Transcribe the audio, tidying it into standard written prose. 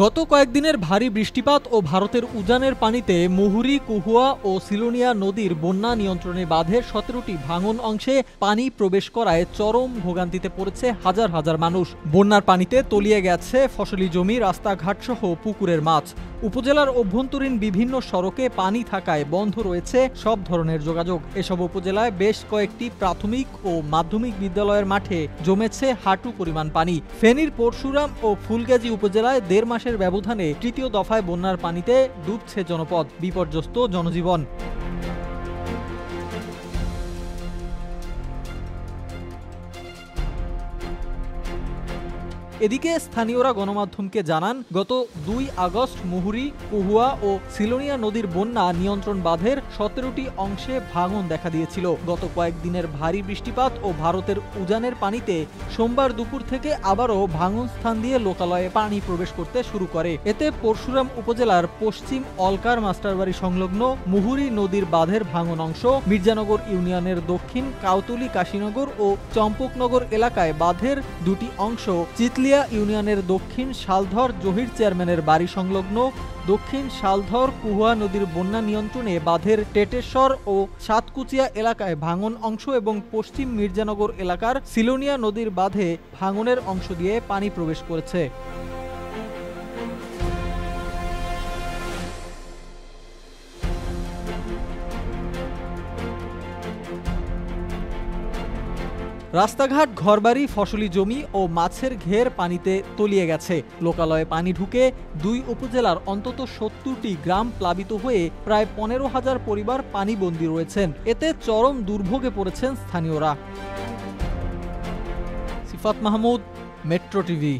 গত কয়েকদিনের ভারী বৃষ্টিপাত ও ভারতের উজানের পানিতে মুহুরী, কহুয়া ও সিলোনিয়া নদীর বন্যা নিয়ন্ত্রণে বাঁধের ১৭টি ভাঙন অংশে পানি প্রবেশ করায় চরম ভোগান্তিতে পড়েছে হাজার হাজার মানুষ। বন্যার পানিতে তলিয়ে গেছে ফসলি জমি, রাস্তাঘাট সহ পুকুরের মাছ। উপজেলার অভ্যন্তরীণ বিভিন্ন সড়কে পানি থাকায় বন্ধ রয়েছে সব ধরনের যোগাযোগ। এসব উপজেলায় বেশ কয়েকটি প্রাথমিক ও মাধ্যমিক বিদ্যালয়ের মাঠে জমেছে হাঁটু পরিমাণ পানি। ফেনীর পরশুরাম ও ফুলগাজী উপজেলায় ১.৫ মাসের ব্যবধানে তৃতীয় দফায় বন্যার পানিতে ডুবছে জনপদ, বিপর্যস্ত জনজীবন। এদিকে স্থানীয়রা গণমাধ্যমকে জানান, গত ২ আগস্ট মুহুরী, কহুয়া ও সিলোনিয়া নদীর বন্যা নিয়ন্ত্রণ বাঁধের ১৭টি অংশে ভাঙন দেখা দিয়েছিল। গত কয়েকদিনের ভারী বৃষ্টিপাত ও ভারতের উজানের পানিতে সোমবার দুপুর থেকে আবারও ভাঙন স্থান দিয়ে লোকালয়ে পানি প্রবেশ করতে শুরু করে। এতে পরশুরাম উপজেলার পশ্চিম অলকার মাস্টারবাড়ি সংলগ্ন মুহুরী নদীর বাঁধের ভাঙন অংশ, মির্জানগর ইউনিয়নের দক্ষিণ কাউতলী কাশীনগর ও চম্পকনগর এলাকায় বাঁধের ২টি অংশ, চিতলিয়া ইউনিয়নের দক্ষিণ শালধর জহির চেয়ারম্যানের বাড়ি সংলগ্ন দক্ষিণ শালধর কুহুয়া নদীর বন্যা নিয়ন্ত্রণে বাঁধের টেটেশ্বর ও সাতকুচিয়া এলাকায় ভাঙন অংশ এবং পশ্চিম মির্জানগর এলাকার সিলোনিয়া নদীর বাঁধে ভাঙনের অংশ দিয়ে পানি প্রবেশ করেছে। রাস্তাঘাট, ঘরবাড়ি, ফসলি জমি ও মাছের ঘের পানিতে তলিয়ে গেছে। লোকালয়ে পানি ঢুকে ২ উপজেলার অন্তত ৭০টি গ্রাম প্লাবিত হয়ে প্রায় ১৫,০০০ পরিবার পানিবন্দী রয়েছেন। এতে চরম দুর্ভোগে পড়েছেন স্থানীয়রা। সিফাত মাহমুদ, মেট্রো টিভি।